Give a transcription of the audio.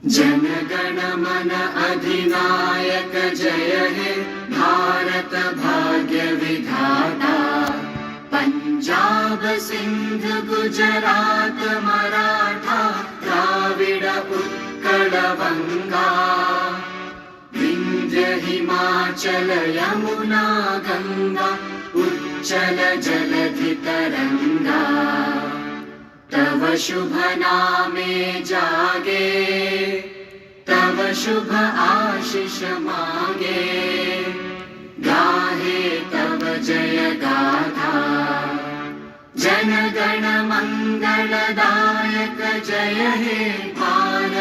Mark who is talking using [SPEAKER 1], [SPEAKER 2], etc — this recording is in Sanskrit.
[SPEAKER 1] जन मन अधिनायक जय हे भारत भाग्य विधाता। पंजाब सिंध गुजरात मराठा द्राविड उत्कल बंगा। विंध्य हिमाचल यमुना गंगा उच्चल जलधि तरंगा। तव शुभ नामे जागे तव शुभ आशीष मांगे। गाहे तव जय गाथा जन गण मंगलदायक जय हे भारत